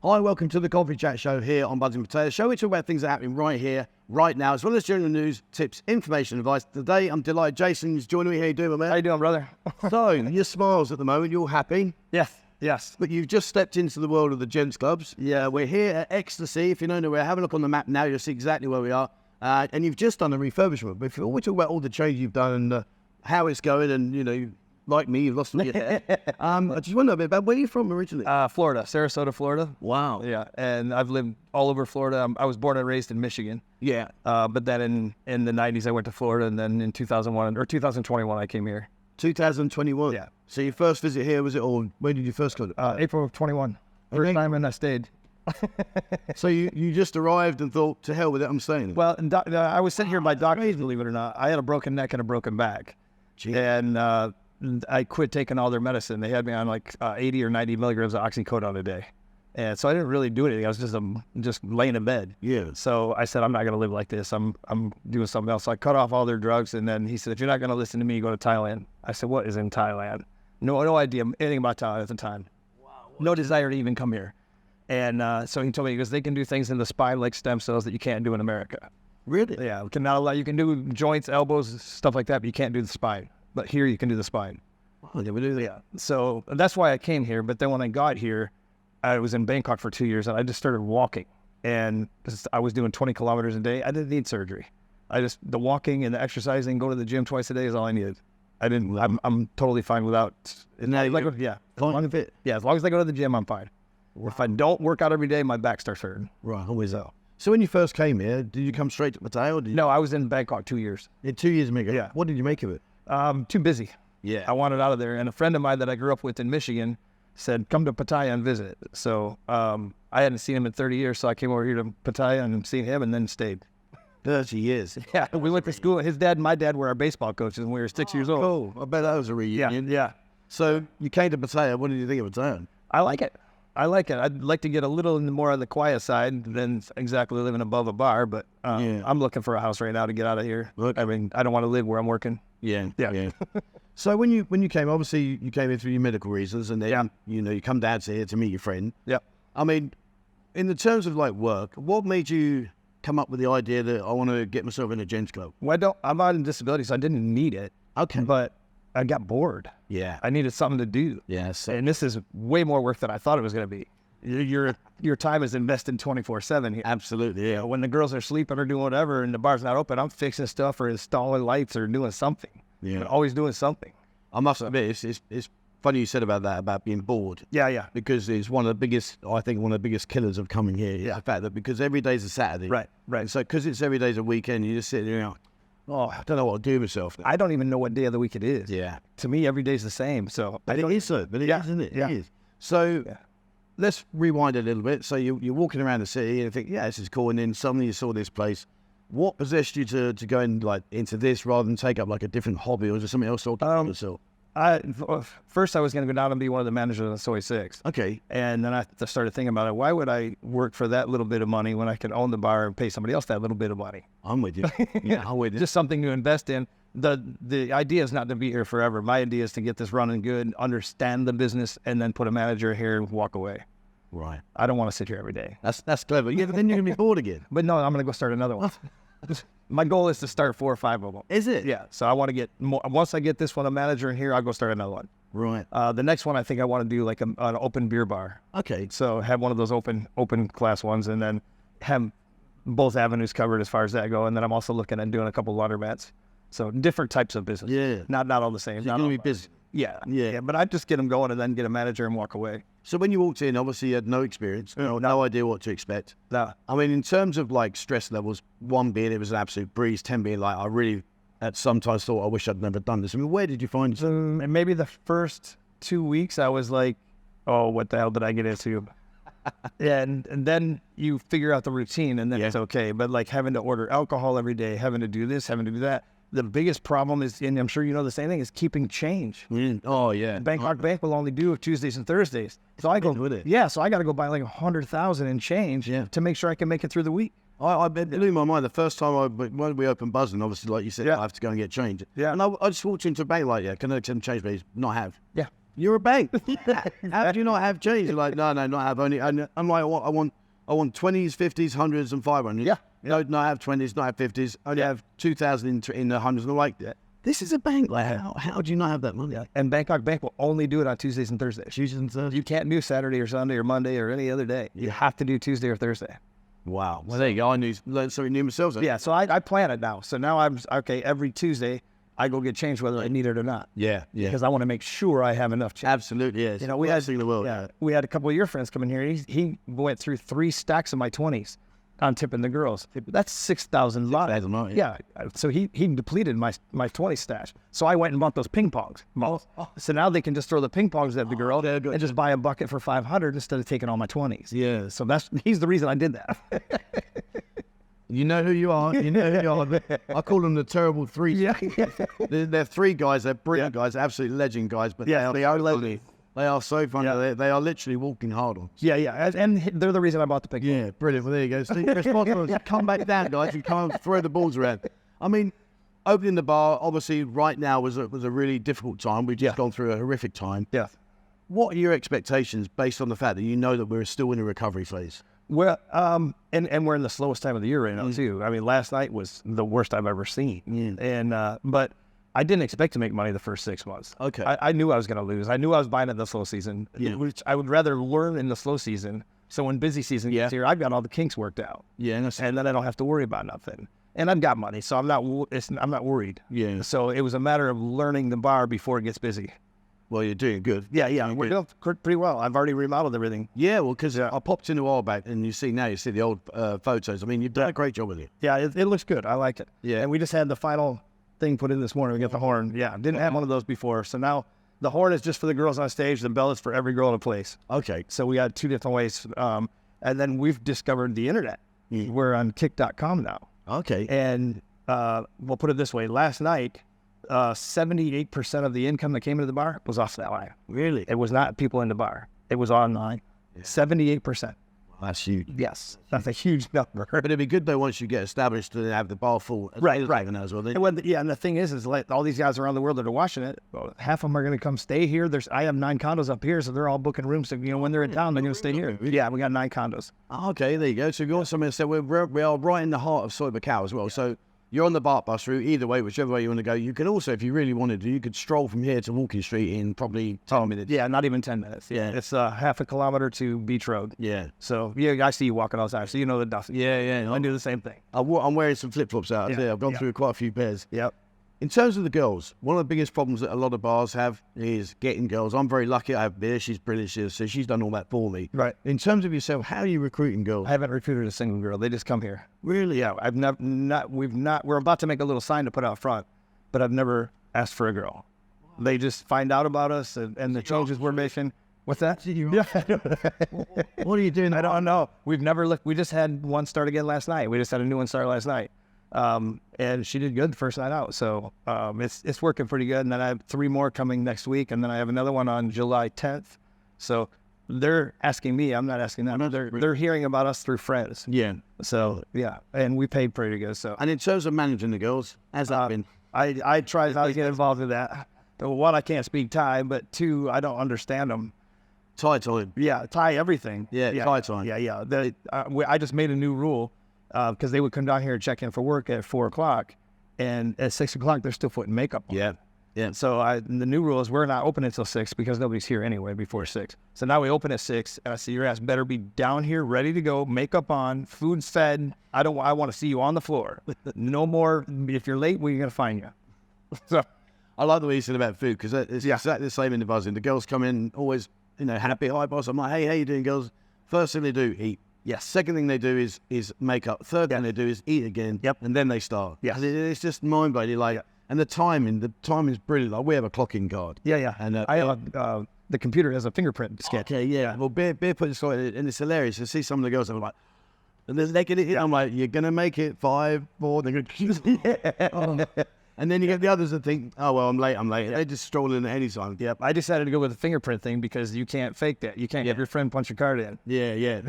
Hi, welcome to the Coffee Chat Show here on Buddhist Pattaya Show. We talk about things that are happening right here, right now, as well as general news, tips, information, advice. Today, I'm delighted Jason's joining me. How you doing, my man? How you doing, brother? So, your smiles at the moment, you're happy. Yes. But you've just stepped into the world of the Gents Clubs. Yeah, we're here at Ecstacy. If you don't know where, have a look on the map now. You'll see exactly where we are. And you've just done a refurbishment. But before we talk about all the changes you've done and how it's going, and, you know, like me, you've lost all your hair. I just want to know a bit about where you're from originally. Florida, Sarasota, Florida. Wow. Yeah, and I've lived all over Florida. I was born and raised in Michigan. Yeah. But then in the 90s, I went to Florida, and then in 2021, I came here. 2021? Yeah. So your first visit here, was it, or when did you first come? April of 21. First time, and I stayed. So you just arrived and thought, to hell with it, I'm staying. Well, and I was sent here by doctors, believe it or not. I had a broken neck and a broken back. Jeez. And I quit taking all their medicine. They had me on like 80 or 90 milligrams of oxycodone a day. And so I didn't really do anything. I was just laying in bed. Yeah. So I said, I'm not going to live like this. I'm doing something else. So I cut off all their drugs. And then he said, if you're not going to listen to me, go to Thailand. I said, what is in Thailand? No idea anything about Thailand at the time. Wow. No desire to even come here. And so he told me, because they can do things in the spine like stem cells that you can't do in America. Really? Yeah. You can do joints, elbows, stuff like that, but you can't do the spine. But here you can do the spine. Oh, they would do that. Yeah. So that's why I came here. But then when I got here, I was in Bangkok for 2 years, and I just started walking. And I was doing 20 kilometers a day. I didn't need surgery. The walking and the exercising, go to the gym twice a day is all I needed. I'm totally fine without. And now Yeah. Fine with it? Yeah. As long as I go to the gym, I'm fine. If I don't work out every day, my back starts hurting. Right, always so. So when you first came here, did you come straight to Pattaya? Or did you... No, I was in Bangkok 2 years. In 2 years, Mika. Yeah. What did you make of it? Too busy. Yeah. I wanted out of there. And a friend of mine that I grew up with in Michigan said, come to Pattaya and visit. So I hadn't seen him in 30 years, so I came over here to Pattaya and seen him and then stayed. 30 years. Yeah, we went to school. His dad and my dad were our baseball coaches when we were 6 years old. Cool. I bet that was a reunion. Yeah. So you came to Pattaya. What did you think of Pattaya? I like it. I'd like to get a little more on the quiet side than exactly living above a bar, but I'm looking for a house right now to get out of here. Look. I mean, I don't want to live where I'm working. Yeah. Yeah. So when you came, obviously you came in for your medical reasons, and then you come down to here to meet your friend. Yeah. I mean, in the terms of like work, what made you come up with the idea that I want to get myself in a Gents Club? Well, I'm on disability, so I didn't need it. Okay. But I got bored. Yeah. I needed something to do. Yes. And this is way more work than I thought it was going to be. Your time is invested 24/7 here. Absolutely. Yeah. When the girls are sleeping or doing whatever and the bar's not open, I'm fixing stuff or installing lights or doing something. Yeah. But always doing something. I must admit, it's funny you said about that, about being bored. Yeah. Because it's one of the biggest killers of coming here. Yeah. The fact that because every day's a Saturday. Right. So because it's every day's a weekend, you just sit there and I don't know what to do with myself now. I don't even know what day of the week it is. Yeah. To me, every day's the same. So But it is, isn't it? Yeah. It is. So let's rewind a little bit. So you're walking around the city and you think, yeah, this is cool. And then suddenly you saw this place. What possessed you to go and like into this rather than take up like a different hobby or just something else altogether? First, I was going to go down and be one of the managers of Soi 6. Okay. And then I started thinking about it. Why would I work for that little bit of money when I can own the bar and pay somebody else that little bit of money? I'm with you. Yeah, I'm with you. Just something to invest in. The idea is not to be here forever. My idea is to get this running good, understand the business, and then put a manager here and walk away. Right. I don't want to sit here every day. That's clever. Yeah, but then you're going to be bored again. But no, I'm going to go start another one. My goal is to start 4 or 5 of them. Is it? Yeah. So I want to get more. Once I get this one a manager in here, I'll go start another one. Right. The next one, I think I want to do like an open beer bar. Okay. So have one of those open class ones, and then have both avenues covered as far as that go. And then I'm also looking at doing a couple laundromats. So different types of business. Yeah. Not all the same. You're going to be busy. Yeah. But I just get them going and then get a manager and walk away. So when you walked in, obviously you had no experience, no idea what to expect. No. I mean, in terms of like stress levels, 1 being it was an absolute breeze, 10 being like I really at sometimes thought I wish I'd never done this. I mean, where did you find yourself? And maybe the first 2 weeks I was like, oh, what the hell did I get into? and then you figure out the routine and then it's okay. But like having to order alcohol every day, having to do this, having to do that. The biggest problem is, and I'm sure you know the same thing, is keeping change. Oh, yeah. Bangkok Bank will only do Tuesdays and Thursdays. So I go with it. Yeah, so I got to go buy like 100,000 in change to make sure I can make it through the week. It blew my mind. The first time when we opened Buzzing, obviously, like you said, I have to go and get changed. Yeah. And I just walked into a bank like, can I get some change, please? Not have. Yeah. You're a bank. How do you not have change? You're like, no, not have only. And I'm like, I want 20s, 50s, 100s, and 500s. Yeah. No, not have 20s, not have 50s. Only have 2,000 in the hundreds. And I'm like, this is a bank. Like, how do you not have that money? And Bangkok Bank will only do it on Tuesdays and Thursdays. Tuesdays and Thursdays. You can't do Saturday or Sunday or Monday or any other day. You have to do Tuesday or Thursday. Wow. Well, there you go. I learned something new myself. Yeah, so I plan it now. So now I'm, okay, every Tuesday I go get change whether I need it or not. Yeah. Because I want to make sure I have enough change. Absolutely, yes. You know, we had in the world. we had a couple of your friends come in here. He went through 3 stacks of my 20s on tipping the girls. That's 6,000 $6,000, yeah. So he depleted my 20 stash. So I went and bought those ping pongs. So now they can just throw the ping pongs at the girl and just buy a bucket for 500 instead of taking all my 20s. Yeah. So he's the reason I did that. You know who you are. You know who you are. I call them the terrible three. Yeah. They're 3 guys. They're brilliant guys, absolute legend guys. But they are legend. They are so funny. Yeah. They are literally walking hard on. Yeah. And they're the reason I bought the ping pong. Yeah, brilliant. Well, there you go. Steve, responsible. Come back down, guys. You can't throw the balls around. I mean, opening the bar, obviously, right now was a really difficult time. We've just gone through a horrific time. Yeah. What are your expectations based on the fact that you know that we're still in a recovery phase? Well, and we're in the slowest time of the year right now too. I mean, last night was the worst I've ever seen. And but I didn't expect to make money the first 6 months. Okay. I knew I was going to lose. I knew I was buying it in the slow season, which I would rather learn in the slow season. So when busy season gets here, I've got all the kinks worked out. Yeah, and then I don't have to worry about nothing. And I've got money, so I'm not worried. Yeah. So it was a matter of learning the bar before it gets busy. Well, you're doing good. Yeah, we're doing pretty well. I've already remodeled everything. Yeah, well, because I popped in a while back, and you see the old photos. I mean, you've done a great job with it. Yeah, it looks good. I like it. Yeah. And we just had the final thing put in this morning. We got the horn. Yeah, didn't have one of those before. So now the horn is just for the girls on stage. The bell is for every girl in a place. Okay. So we got 2 different ways. And then we've discovered the internet. We're on kick.com now. Okay. And we'll put it this way. Last night, 78% of the income that came into the bar was off that line. Really? It was not people in the bar. It was online. 78%. That's huge. Yes, that's a huge number. But it'd be good though once you get established to have the bar full. Right. As well. And the thing is like all these guys around the world that are watching it, half of them are going to come stay here. I have 9 condos up here, so they're all booking rooms. So when they're in town, they're going to stay here. Yeah, we got 9 condos. Okay, there you go. So if you want something to say, we are right in the heart of Soi Buakhao as well. So you're on the BART bus route, either way, whichever way you want to go. You can also, if you really wanted to, you could stroll from here to Walking Street in probably 10 minutes. Yeah, not even 10 minutes. Yeah. It's half a kilometer to Beach Road. Yeah. So, I see you walking outside, so you know the dust. Yeah. I do the same thing. I'm wearing some flip-flops out there. I've gone through quite a few pairs. Yep. In terms of the girls, one of the biggest problems that a lot of bars have is getting girls. I'm very lucky. I have Beer. She's brilliant. So she's done all that for me. Right. In terms of yourself, how are you recruiting girls? I haven't recruited a single girl. They just come here. Really? Yeah. We're about to make a little sign to put out front, but I've never asked for a girl. Wow. They just find out about us and the changes we're making. What's that? Yeah. What are you doing? I don't know. We've never looked. We just had one start again last night. We just had a new one start last night. And she did good the first night out. So it's working pretty good. And then I have 3 more coming next week. And then I have another one on July 10th. So they're asking me. I'm not asking them. They're hearing about us through friends. Yeah. So, yeah. And we paid pretty good. So. And in terms of managing the girls, how's that been? I try not to get involved in that. One, I can't speak Thai. But 2, I don't understand them. Thai time. Yeah, Thai everything. Yeah, Thai time. Yeah. I just made a new rule. Because they would come down here and check in for work at 4 o'clock, and at 6 o'clock they're still putting makeup on. Yeah. So the new rule is we're not open until 6 because nobody's here anyway before 6. So now we open at 6, and I say your ass better be down here ready to go, makeup on, food fed. I want to see you on the floor. No more. If you're late, we're gonna find you. So I like the way you said about food because it's exactly the same in the buzzing. The girls come in always, happy, hi boss. I'm like, hey, how you doing, girls? First thing they do, eat. Yes. Second thing they do is make up. Third thing they do is eat again. Yep. And then they start. Yes. It's just mind blowing. And the timing is brilliant. Like we have a clocking guard. Yeah. And the computer has a fingerprint scan. Okay, yeah. Well, Beer put this on, and it's hilarious to see some of the girls. I'm like, and then they get it. I'm like, you're gonna make it 5, 4. They're gonna. And then you get the others that think, oh, well, I'm late. They just stroll in at any time. Yep. I decided to go with the fingerprint thing because you can't fake that. You can't have your friend punch your card in. Yeah.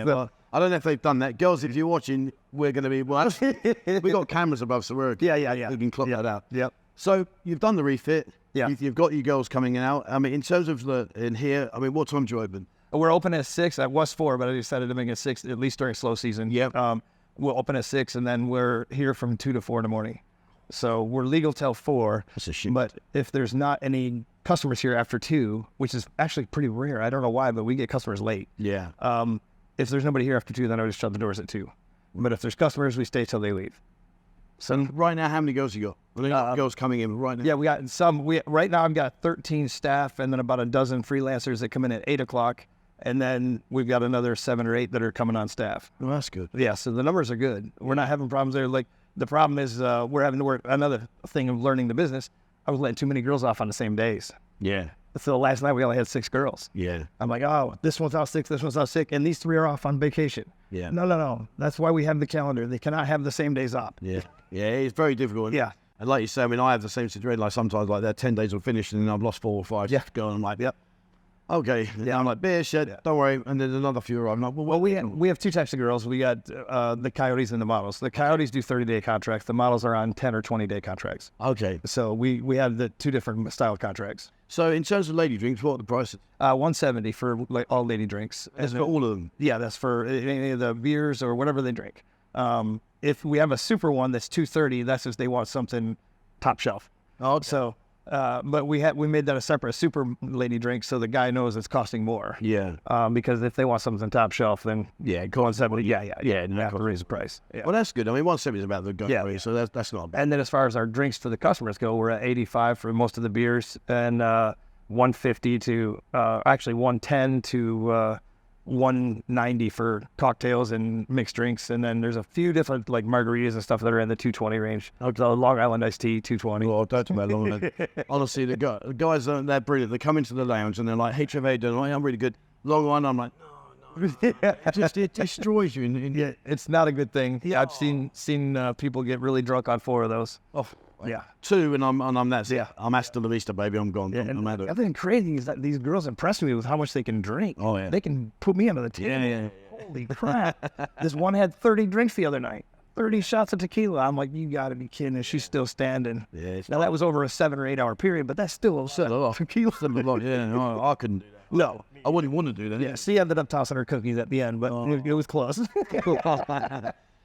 Well, I don't know if they've done that. Girls, if you're watching, we're going to be, we got cameras above, so we Yeah. can clock that out. Yep. So you've done the refit. Yeah. You've got your girls coming out. I mean, in terms of in here, I mean, what time do you open? We're open at 6. I was 4, but I decided to make it 6 at least during slow season. Yeah. We'll open at 6, and then we're here from 2 to 4 in the morning. So we're legal till 4. That's a shit. But if there's not any customers here after 2, which is actually pretty rare, I don't know why, but we get customers late. Yeah. If there's nobody here after 2, then I just shut the doors at 2. But if there's customers, we stay till they leave. So right now, how many girls you got? How many girls coming in right now? Yeah, we got some. Right now I've got 13 staff, and then about a dozen freelancers that come in at 8 o'clock. And then we've got another 7 or 8 that are coming on staff. Oh, that's good. Yeah, so the numbers are good. We're not having problems there. Like, the problem is we're having to work. Another thing of learning the business, I was letting too many girls off on the same days. Yeah. So last night we only had 6 girls. Yeah. I'm like, oh, this one's out sick, this one's out sick, and these 3 are off on vacation. Yeah. No. That's why we have the calendar. They cannot have the same days off. Yeah. Yeah, it's very difficult. Yeah. And like you say, I mean, I have the same situation. Like sometimes, like that 10 days will finish, and then I've lost 4 or 5. Yeah. Going, I'm like, Yep. okay. Yeah. I'm like, beer shed, don't worry. And then another few arrive. I'm like, Well, we have 2 types of girls. We got the coyotes and the models. The coyotes do 30-day contracts. The models are on 10 or 20-day contracts. okay. So we have the 2 different style contracts. So in terms of lady drinks, what are the prices? $170 for like all lady drinks. That's for all of them. Yeah, that's for any of the beers or whatever they drink. If we have a super one that's $230, that's if they want something top shelf. Oh, okay. So, but we made that a separate super lady drink, so the guy knows it's costing more. Yeah. Because if they want something top shelf, then Yeah. $170. Yeah. They have to raise the price. Yeah. Well, that's good. I mean, 170 is about the go. Yeah. So that's not bad. And then as far as our drinks to the customers go, we're at 85 for most of the beers, and 150 to actually 110 to 190 for cocktails and mixed drinks. And then there's a few different like margaritas and stuff that are in the 220 range. The Long Island iced tea, 220. Well, don't talk about Long Island. Honestly, the guys, they're brilliant. They come into the lounge and they're like, hey, Trevor, I'm really good. Long one, I'm like, no. It destroys you. Yeah, it's not a good thing. Yeah, I've seen people get really drunk on 4 of those. Oh, Yeah. 2 and I'm that's Yeah. I'm hasta la vista, baby. I'm gone. Yeah, I'm out the of it. other thing crazy is that these girls impress me with how much they can drink. Oh, yeah. They can put me under the table. Yeah. Holy crap. This one had 30 drinks the other night. 30 shots of tequila. I'm like, you gotta be kidding. And she's still standing. Yeah, it's Now that was over a 7 or 8 hour period, but that's still a lot. tequila. Yeah, no, I couldn't do that. No. I wouldn't want to do that. Yeah, she ended up tossing her cookies at the end, but it was close.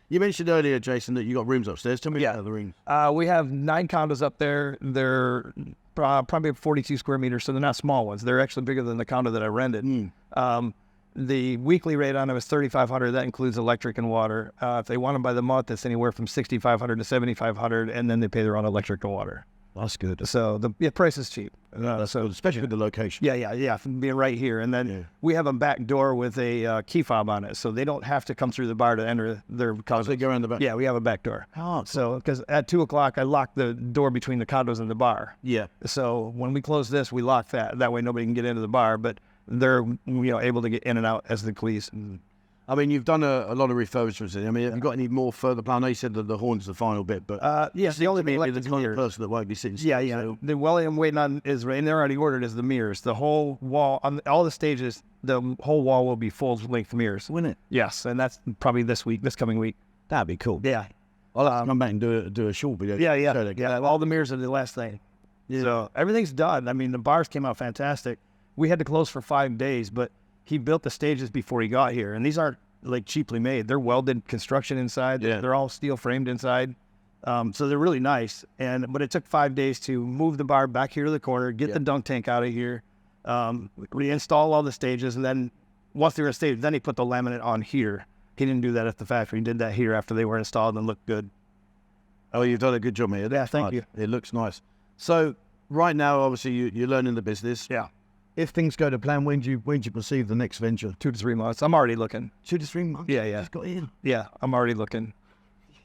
You mentioned earlier, Jason, that you got rooms upstairs. Tell me about the rooms. We have 9 condos up there. They're probably 42 square meters, so they're not small ones. They're actually bigger than the condo that I rented. The weekly rate on them is $3,500. That includes electric and water. If they want them by the month, it's anywhere from $6,500 to $7,500, and then they pay their own electric and water. That's good. So the price is cheap. So especially with the location. Yeah, being right here. And then we have a back door with a key fob on it, so they don't have to come through the bar to enter their condos. So they go around the back. Yeah, we have a back door. Oh, So, because at 2 o'clock, I lock the door between the condos and the bar. yeah. So when we close this, we lock that. That way nobody can get into the bar, but they're able to get in and out as they please. I mean, you've done a lot of refurbishments. I mean, have you got any more further plan? I know you said that the horn's the final bit, but Yes, the only thing you're left the is kind of mirrors. person that won't be sitting. Yeah. So, The well I'm waiting on is, and they're already ordered, is the mirrors. The whole wall, on all the stages, the whole wall will be full-length mirrors. wouldn't it? Yes, and that's probably this coming week. That'd be cool. Yeah. I'll have to come back and do a short video. Yeah. All the mirrors are the last thing. Yeah. So everything's done. I mean, the bars came out fantastic. We had to close for 5 days, but he built the stages before he got here, and these aren't like cheaply made. They're welded construction inside. Yeah. They're all steel framed inside. So they're really nice. But it took 5 days to move the bar back here to the corner, get the dunk tank out of here, reinstall all the stages, and then once they were staged, then he put the laminate on here. He didn't do that at the factory. He did that here after they were installed and looked good. Oh, you've done a good job, mate. Yeah, thank you. It looks nice. So right now, obviously, you're learning the business. Yeah. If things go to plan, when do you perceive the next venture? 2 to 3 months. I'm already looking. 2 to 3 months. Yeah. Just got in. Yeah, I'm already looking.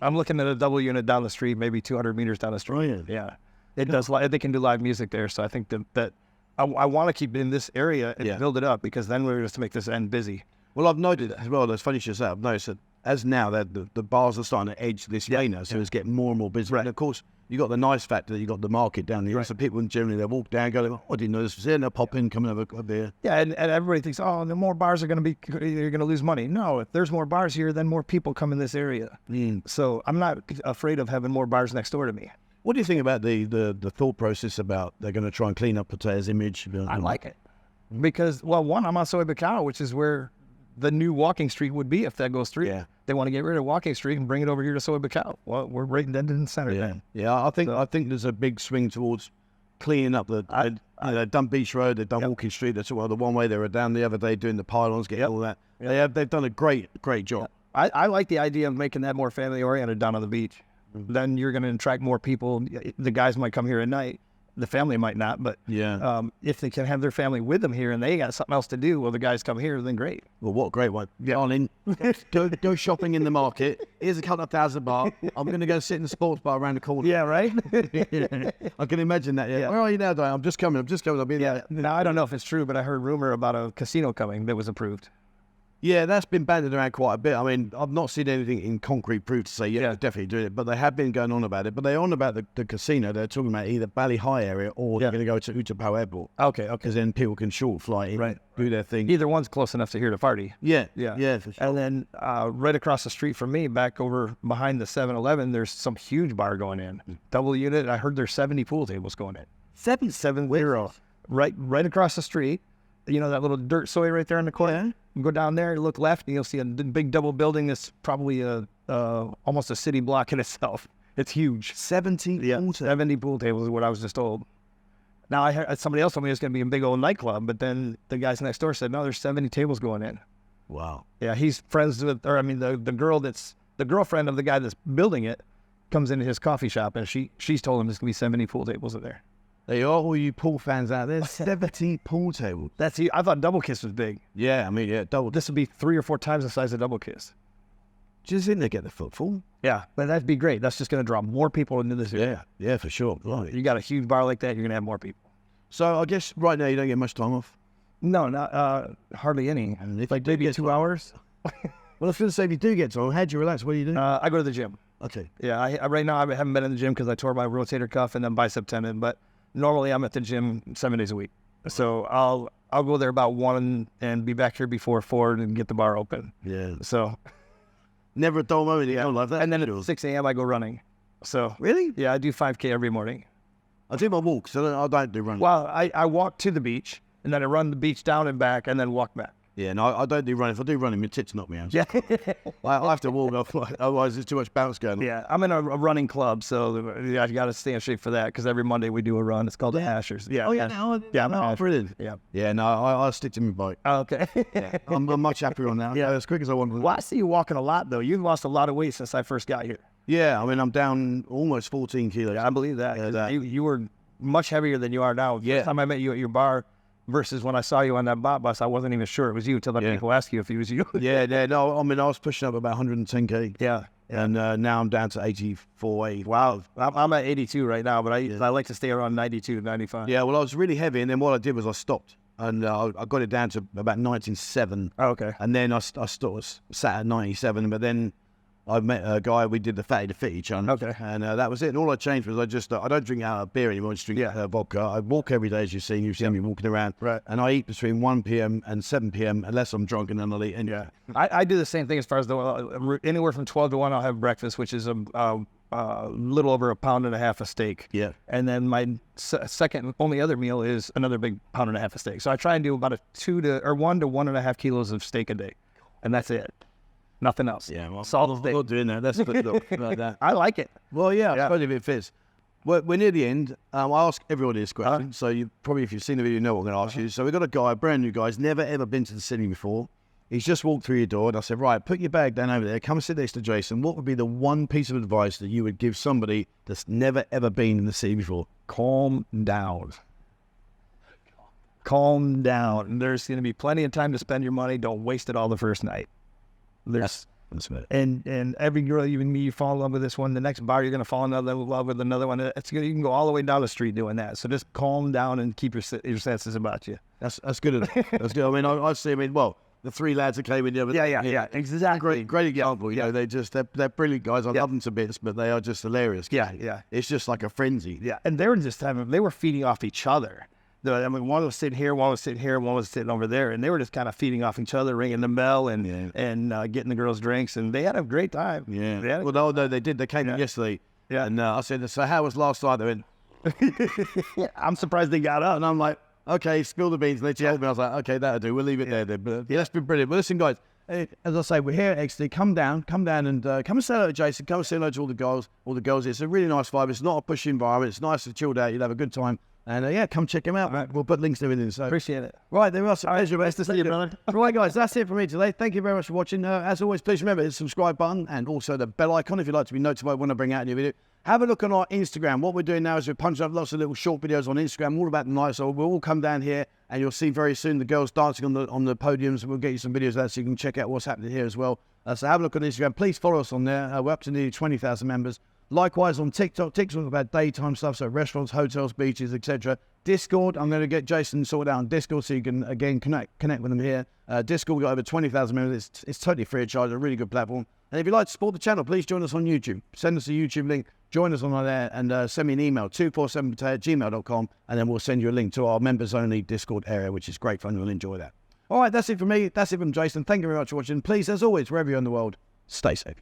I'm looking at a double unit down the street, maybe 200 meters down the street. Brilliant. Yeah. It does. They can do live music there, so I think that I want to keep it in this area and build it up, because then we're just to make this end busy. Well, I've noted as well, as funny as you say, I've noticed that as now that the bars are starting to edge this way now, so it's getting more and more busy. Right. And of course, you got the nice factor that you got the market down here. Right. So people generally they walk down, go, oh, I didn't know this was here, and they'll pop in, come and have a beer. Yeah, and everybody thinks, oh, the more bars are going to be, you're going to lose money. No, if there's more bars here, then more people come in this area. So I'm not afraid of having more bars next door to me. What do you think about the thought process about they're going to try and clean up Pattaya's image? I like it because, well, one, I'm on Soi Buakhao, which is where the new walking street would be if that goes through. Yeah. They want to get rid of walking street and bring it over here to Soi Buakhao. Well, we're right in the center then. Yeah, I think there's a big swing towards cleaning up they've done Beach Road, they've done Walking Street. That's the one way they were down the other day doing the pylons, getting all that. They've done a great job. I like the idea of making that more family oriented down on the beach. Then you're going to attract more people. The guys might come here at night. The family might not, but if they can have their family with them here and they got something else to do, well, the guys come here, then great. Well, what a great one. Darling, go shopping in the market. Here's a couple of $1,000. I'm going to go sit in the sports bar around the corner. Yeah, right? I can imagine that. Yeah. Where are you now, Diane? I'm just coming. I'll be there. Now, I don't know if it's true, but I heard rumor about a casino coming that was approved. Yeah, that's been bandied around quite a bit. I mean, I've not seen anything in concrete proof to say, they're definitely doing it, but they have been going on about it. But they're on about the casino. They're talking about either Bali High area or they're going to go to Utapao Airport. Okay. Because then people can short fly in, do their thing. Either one's close enough to here to party. Yeah, for sure. And then right across the street from me, back over behind the 7-Eleven, there's some huge bar going in. Double unit. I heard there's 70 pool tables going in. 770. Right across the street. You know that little dirt soy right there in the corner? Yeah. You go down there, you look left, and you'll see a big double building that's probably almost a city block in itself. It's huge. 70 pool tables. 70 pool tables is what I was just told. Now, I heard somebody else told me it's going to be a big old nightclub, but then the guys next door said, no, there's 70 tables going in. Wow. Yeah, he's friends with, the girl the girlfriend of the guy that's building it comes into his coffee shop, and she's told him there's going to be 70 pool tables in there. There you are, all you pool fans out there. 70 pool tables. I thought Double Kiss was big. Yeah, I mean, double. This would be 3 or 4 times the size of Double Kiss. Do you think they get the footfall? Yeah, but that'd be great. That's just going to draw more people into this area. Yeah, for sure. Right. You got a huge bar like that, you're going to have more people. So I guess right now you don't get much time off? No, not hardly any. And if like maybe 2 hours. Well, I was going to say, if you do get time, how do you relax? What do you do? I go to the gym. Okay. Yeah, I right now I haven't been in the gym because I tore my rotator cuff and then bicep tendon, but normally I'm at the gym 7 days a week. So I'll go there about 1 and be back here before 4 and get the bar open. Yeah. So never a dull moment. I love that. And then at 6 a.m. I go running. So really? Yeah, I do 5K every morning. I do my walks. I don't do running. Well, I walk to the beach and then I run the beach down and back and then walk back. Yeah, no, I don't do running. If I do running, my tits knock me out. Yeah. I have to walk off, otherwise there's too much bounce going on. Yeah, I'm in a running club, so I got to stay in shape for that because every Monday we do a run. It's called the Ashers. Yeah. Oh, yeah. I'm brilliant. Yeah. Yeah, no, I stick to my bike. Oh, okay. Yeah. I'm much happier on that. Yeah, as quick as I want. Well, I see you walking a lot, though. You've lost a lot of weight since I first got here. Yeah, I mean, I'm down almost 14 kilos. Yeah, I believe that. You were much heavier than you are now. Yeah. First time I met you at your bar versus when I saw you on that bus, I wasn't even sure it was you until the people asked you if it was you. Yeah, no, I mean, I was pushing up about 110 kg. Yeah. And now I'm down to 84, 80. Wow. I'm at 82 right now, but I like to stay around 92, 95. Yeah, well, I was really heavy, and then what I did was I stopped. And I got it down to about 97. Oh, okay. And then I sat at 97, but then I met a guy, we did the Fatty to Fit each other. Okay. And that was it. And all I changed was I don't drink beer anymore, I just drink vodka. I walk every day, as you've seen me walking around. Right. And I eat between 1 p.m. and 7 p.m. unless I'm drunk, and then I'll eat. And I do the same thing as far as anywhere from 12 to 1, I'll have breakfast, which is a little over 1.5 pounds of steak. Yeah. And then my second and only other meal is another big 1.5 pounds of steak. So I try and do about 1 to 1.5 kilos of steak a day. And that's it. Nothing else. Yeah, well, salt I'm not doing that. That's a good look like that. I like it. Well, yeah, I suppose if it fits. Well, we're near the end. I ask everybody this question, so you probably, if you've seen the video, you know what I'm going to ask you. So we've got a guy, a brand new guy, he's never ever been to the city before. He's just walked through your door, and I said, right, put your bag down over there, come and sit next to Jason. What would be the one piece of advice that you would give somebody that's never ever been in the city before? Calm down. Calm down. There's going to be plenty of time to spend your money. Don't waste it all the first night. That's it. And every girl you fall in love with this one, the next bar you're going to fall in love with another one. It's good. You can go all the way down the street doing that. So just calm down and keep your senses about you. That's good. That's good. I mean, I see. I mean, well, the 3 lads that came in the other day. Yeah, exactly. Great example. You know, they're brilliant guys. I love them to bits, but they are just hilarious. Yeah. It's just like a frenzy. Yeah, and they were feeding off each other. I mean, one was sitting here, one was sitting here, one was sitting over there, and they were just kind of feeding off each other, ringing the bell and getting the girls drinks, and they had a great time. Yeah. Well, no, they did. They came in yesterday, Yeah. And I said, so how was last night? They went, I'm surprised they got up. and I'm like, okay, spill the beans. And I was like, okay, that'll do. We'll leave it there then. But yeah, that's been brilliant. But listen, guys, as I say, we're here at Ecstacy. Come down and come and say hello to Jason. Come and say hello to all the girls. It's a really nice vibe. It's not a pushy environment. It's nice and chilled out. You'll have a good time. And yeah, come check him out. Right. We'll put links to everything. So Appreciate it. right, there we are. Pleasure, Nice to see you, brother. Right, guys, that's it for me today. Thank you very much for watching. As always, please remember the subscribe button and also the bell icon if you'd like to be notified when I bring out a new video. Have a look on our Instagram. What we're doing now is we're punching up lots of little short videos on Instagram, all about the night. So we'll all come down here, and you'll see very soon the girls dancing on the podiums. We'll get you some videos of that so you can check out what's happening here as well. So have a look on Instagram. Please follow us on there. We're up to nearly 20,000 members. Likewise on TikTok. TikTok's about daytime stuff, so restaurants, hotels, beaches, etc. Discord, I'm going to get Jason sorted out on Discord so you can, again, connect with them here. Discord, we've got over 20,000 members. It's totally free of charge, a really good platform. And if you'd like to support the channel, please join us on YouTube. Send us a YouTube link, join us on there, and send me an email, 247pattaya@gmail.com, and then we'll send you a link to our members-only Discord area, which is great fun. You'll enjoy that. All right, that's it from me. That's it from Jason. Thank you very much for watching. Please, as always, wherever you're in the world, stay safe.